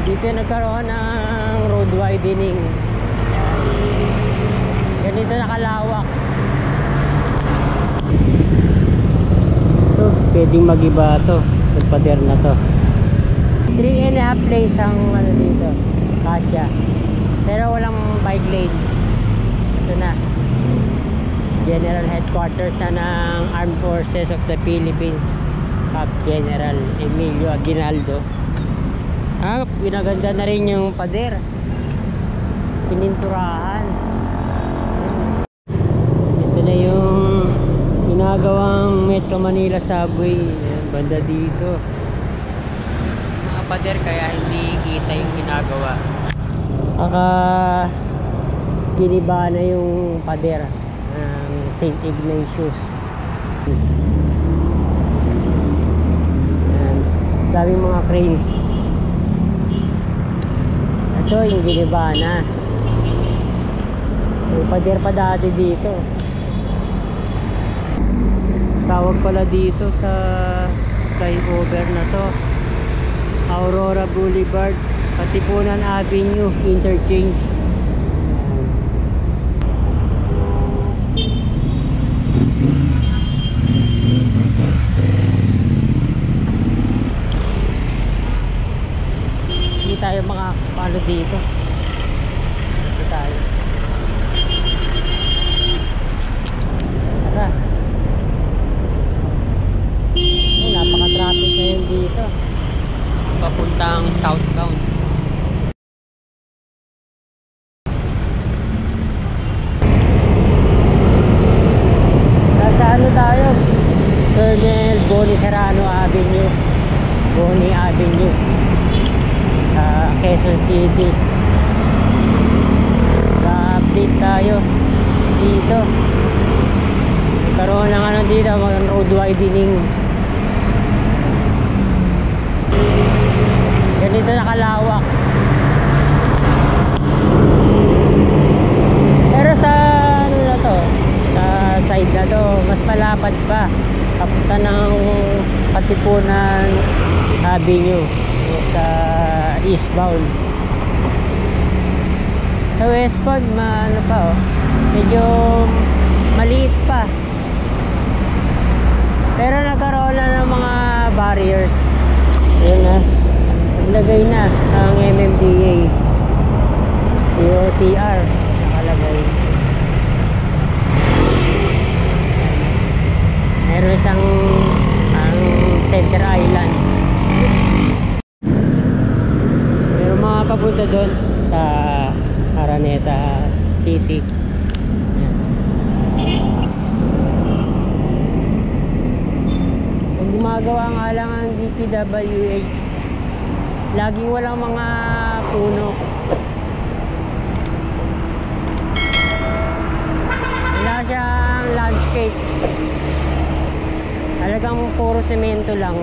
Dito nagkaroon ng road widening. Ganito nakalawak. Ito, pwedeng mag-iba to. Pader na to. 3.5 lanes ang ano dito, kasya. Pero walang bike lane. Ito na. General Headquarters na ng Armed Forces of the Philippines. Cap General Emilio Aguinaldo. Pinaganda na rin yung pader. Pininturahan. Ito na yung ginagawang Metro Manila subway. Banda dito. Mga pader kaya hindi kita yung ginagawa. Giniba na yung pader ng St. Ignatius. Daming mga cranes. Ito yung giniba na. May pader pa dati dito. Tawag pala dito sa flyover na to Aurora Boulevard, Katipunan Avenue Interchange. Hindi tayo makakapalo dito. Dito tayo. Tara. Napaka-traffic ngayon dito. Papuntang southbound. Nasa ano tayo? Colonel Boni Serrano Avenue. Boni Avenue. Sa Quezon City. Ga-update tayo dito. Nagkaroon ng ano dito, mga road widening. Ganito nakalawak. Pero sa ano na to, sa side na to, mas palapad pa. Papunta ng Katipunan Avenue sa eastbound. Sa westbound, ano pa oh, medyo maliit pa. Pero nagkaroon na ng mga barriers. Yun na. Naglagay na ang MMDA. DOTR nakalagay. Meron siyang ang Center Island. Meron mga papunta doon sa Araneta City. Kung gumagawa nga lang ang DPWH, laging walang mga puno. Wala siyang landscape. Talagang puro semento lang.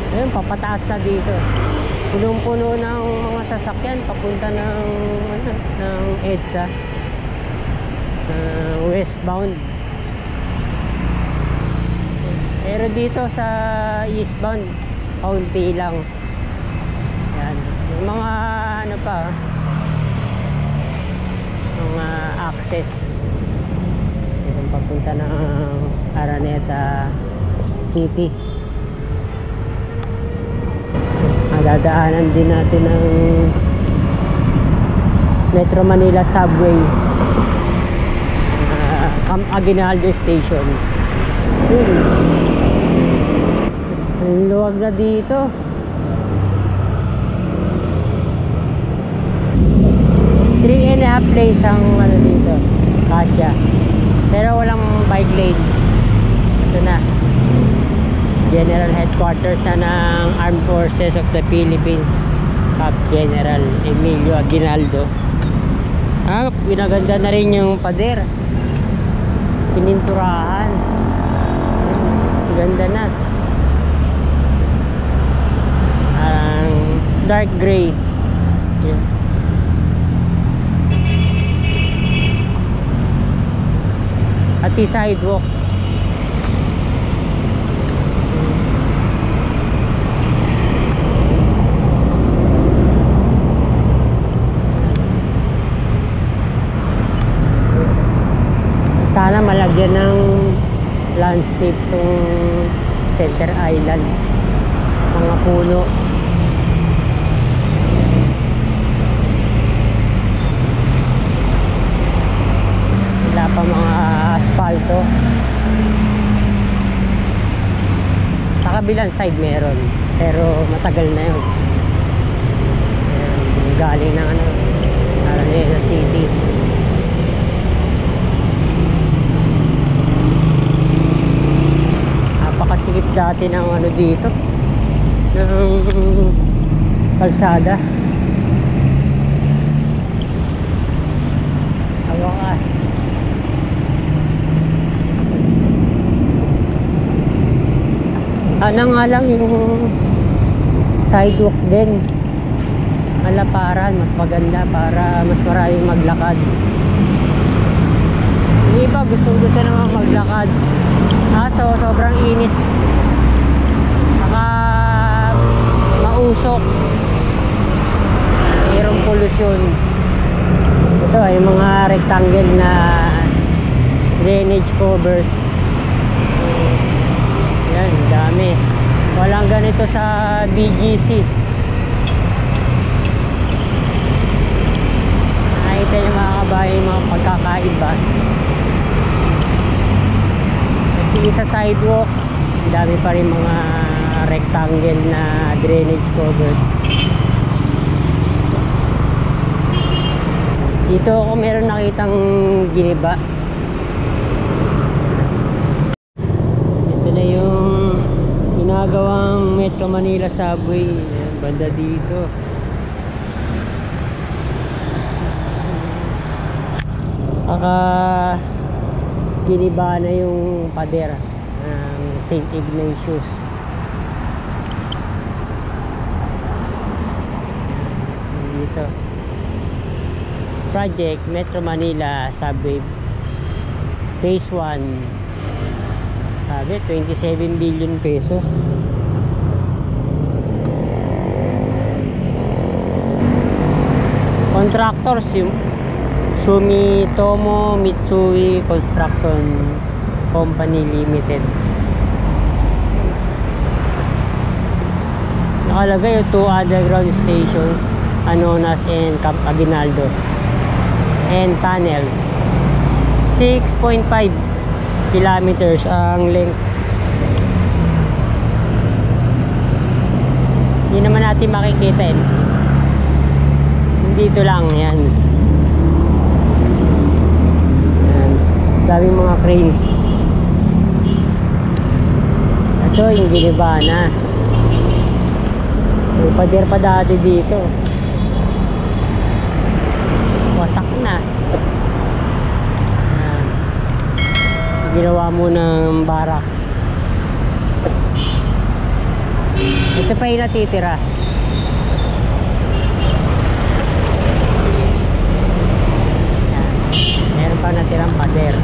Ayun, papataas na dito. Punong-puno ng mga sasakyan papunta ng EDSA. Westbound. Pero dito sa eastbound, kaunti lang. Yan. Yung mga ano pa, mga access. Yung papunta ng Araneta City. Dadaanan din natin ng Metro Manila Subway. Camp Aguinaldo Station. Ang luwag na dito. 3.5 lanes ang ano dito, kasya. Pero walang bike lane. Ito na. General Headquarters na ng Armed Forces of the Philippines. Cap General Emilio Aguinaldo. Pinaganda na rin yung pader. Pininturahan. Ganda na. Dark gray. Yan. Pati sidewalk. binigyan ng landscape tong Center Island, mga puno. Wala pa mga asfalto. Sa kabilang side meron, pero matagal na yun. Galing ng Araneta City. Napakasikip dati ng dito, ng kalsada. Awakas. Ano nga lang yung sidewalk din, malaparan, mas maganda para mas maraming maglakad. Yung iba gusto naman maglakad, so sobrang init, saka mausok, mayroong pollution. Ito ay mga rectangle na drainage covers. Yan, dami. Walang ganito sa BGC. Nakita niyo mga kabayan, mga pagkakaiba. At sa sidewalk, dami pa rin mga rectangle na drainage covers. Dito ako meron nakitang giniba. Ito na yung ginagawang Metro Manila Subway, banda dito. Giniba na yung pader ng St. Ignatius. Dito project Metro Manila Subway Phase 1, sabi 27 billion pesos. Contractors yung Sumitomo Mitsui Construction Company Limited. Nakalagay yung 2 underground stations, Anonas and Camp Aguinaldo, and tunnels. 6.5 kilometers ang length. Hindi naman natin makikita eh. Dito lang yan. Daming mga cranes. Ito yung giniba na. May pader pa dati dito. Wasak na. Ginawa mo ng barracks. Ito pa yung natitira. Meron pa natirang pader.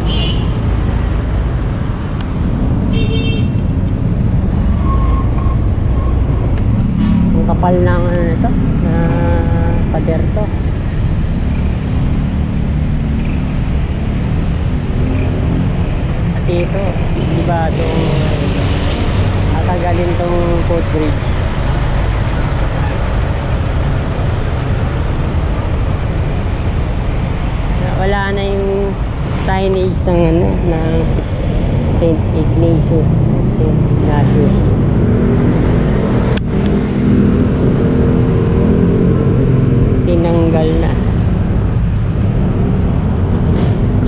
Ang kapal ng ito na pader to. At ito, diba itong tatagalin tong footbridge. Wala na yung signage ng ng St. Ignatius. Tinanggal na.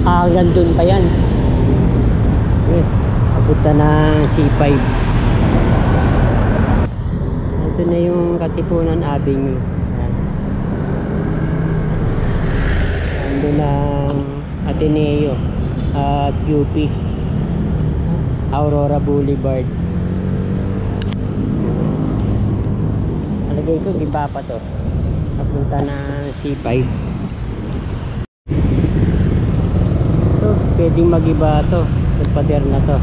Hanggang dun pa yan. Papunta na C5. Ito na yung Katipunan Avenue. Doon ang Ateneo at UP, Aurora Boulevard. Alagay ko giba pa to, papunta na C5. So pwedeng magiba to, pader na to.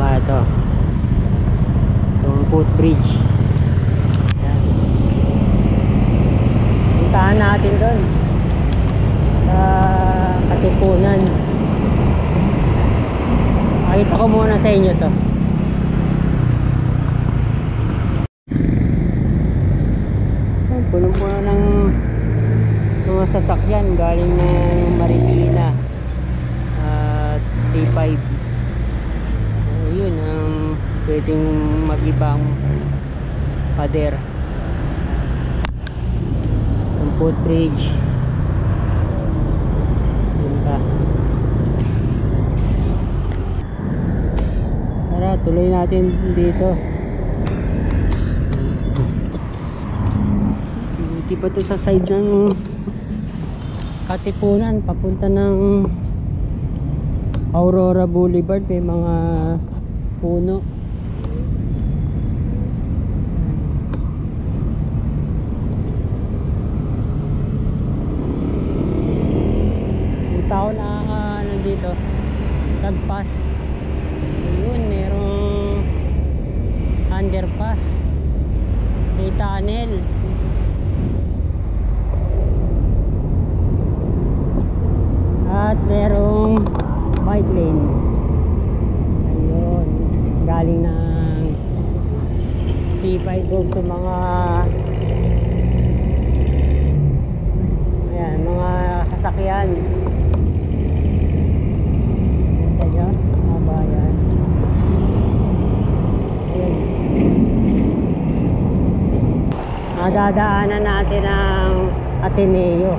Ito itong footbridge. Puntahan natin doon sa Katipunan. Pakita ko muna sa inyo to. Punong-puno ng mga sasakyan galing ng Marikina at C5. Yun ang pwedeng mag-ibang pader. Ang footbridge. Yun pa. Tara, tuloy natin dito. Di ba ito sa side ng Katipunan papunta ng Aurora Boulevard, may mga puno. Yung tao na nandito nagpass. Ayun, merong underpass, may tunnel. At merong bike lane. Ayun, galing ng C5 road to mga ayan, mga sasakyan. Kaya, haba yan. Ayun. Madadaanan natin ang Ateneo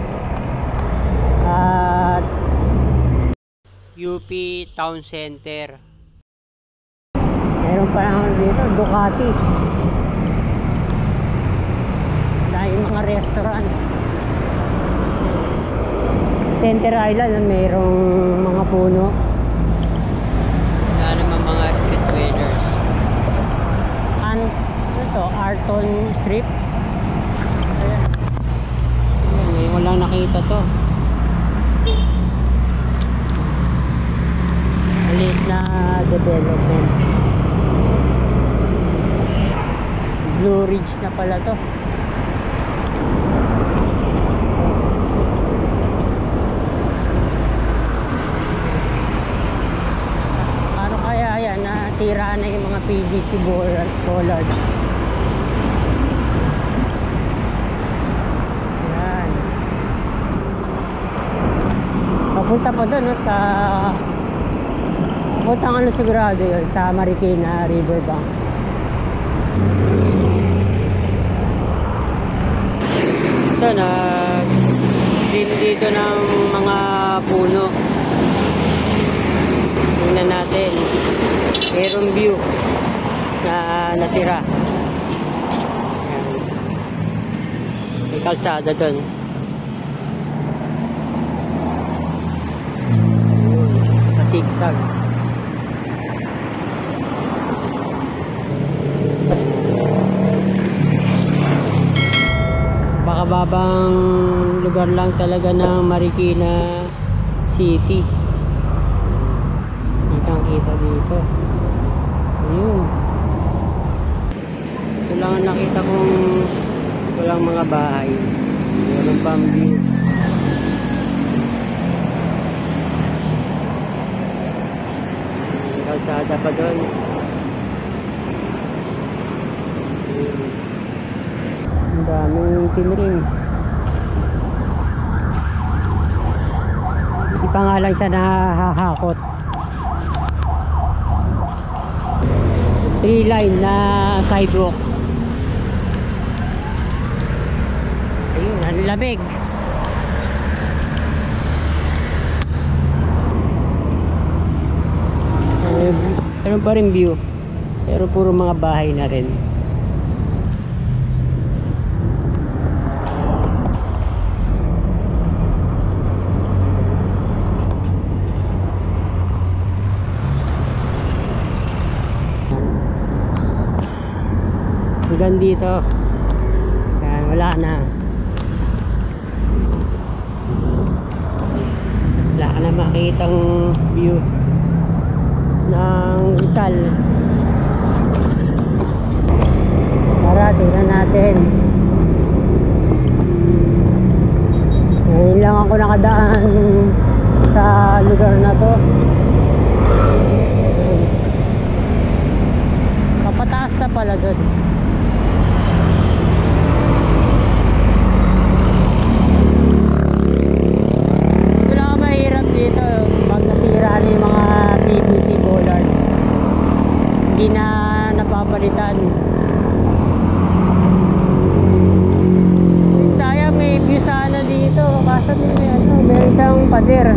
at UP Town Center. Meron pa naman dito Ducati. Dahil mga restaurants. Center Island mayroong mga puno. Wala naman mga street vendors. Ano to? Arton Strip. Ayan. Ayan, walang nakita to. Maliit na development. Blue Ridge na pala to. Ano kaya yan? Nasira na yung mga PVC bollards. Yan. Papunta pa doon no, sa Putang ano sigurado yun sa Marikina Riverbanks. Ito na dito ng mga puno. Tingnan natin. Mayroong view na natira. Ayan. May kalsada doon. Zigzag. Babang lugar lang talaga ng Marikina City. Kitang kita dito. Ayun. Ito lang ang nakita kong walang mga bahay. Walang pang view. Kalsada pa doon. Ang daming tinring. Hindi pa nga lang siya nahahakot. 3-line na sidewalk. Ayun, ang lamig. Meron pa rin view. Pero puro mga bahay na rin. Hanggang dito. Yan, wala na. Wala ka na makitang view ng Rizal. Tara, tingnan natin. Ngayon lang ako nakadaan sa lugar na to. pala doon. Wala ka mahirap dito pag nasira na yung mga PVC bollards. Hindi na napapalitan. Sayang, may view sana dito. Kaso meron siyang pader.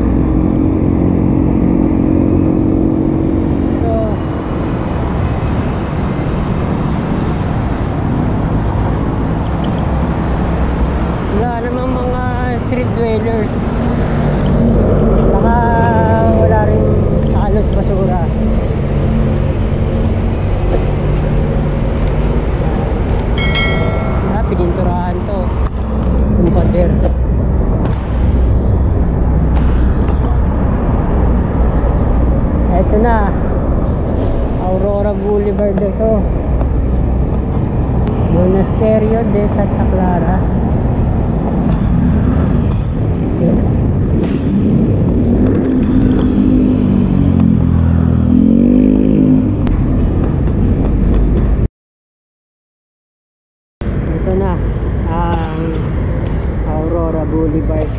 Street dwellers, saka wala rin halos basura. Pininturahan to yung pader. Eto na, Aurora Boulevard ito, Monasterio de Santa Clara. Ito na ang Aurora Boulevard.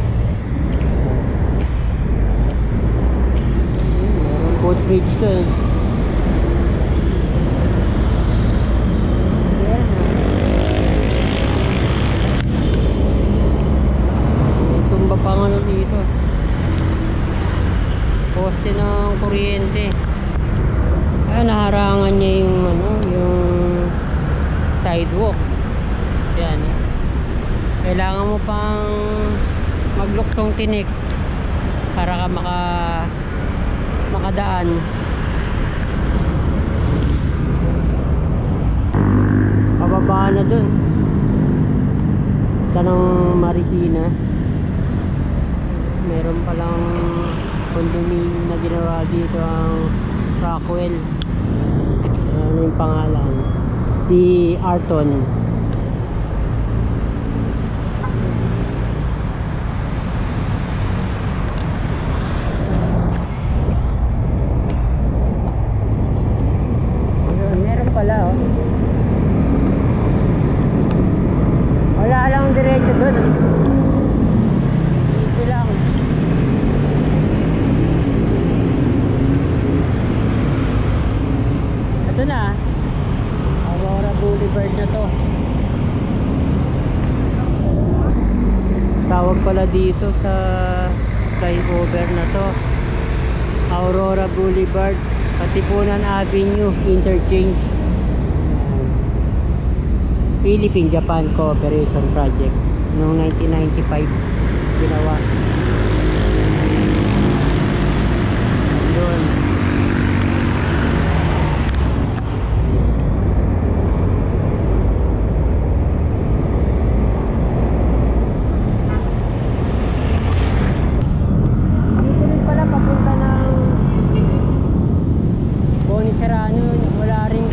Meron footbridge to eh. Tumba pa nga dito. Poste ng kuryente. Naharangan niya yung yung sidewalk. Yan. Kailangan mo pang magluktong tinik para ka makadaan. Pababa na dun. Tanong Marikina. Meron palang condominium na ginawa dito ang Rockwell. Ano yung pangalan? Si Arton. Meron pala oh. Wala lang diretso doon. Ito lang. Ito na. Aurora Boulevard na to. Tawag pala dito sa flyover na to, Aurora Boulevard, Katipunan Avenue Interchange. Philippine-Japan Cooperation Project noong 1995 ginawa. Doon. Dito rin pala papunta ng Boni Serrano, wala rin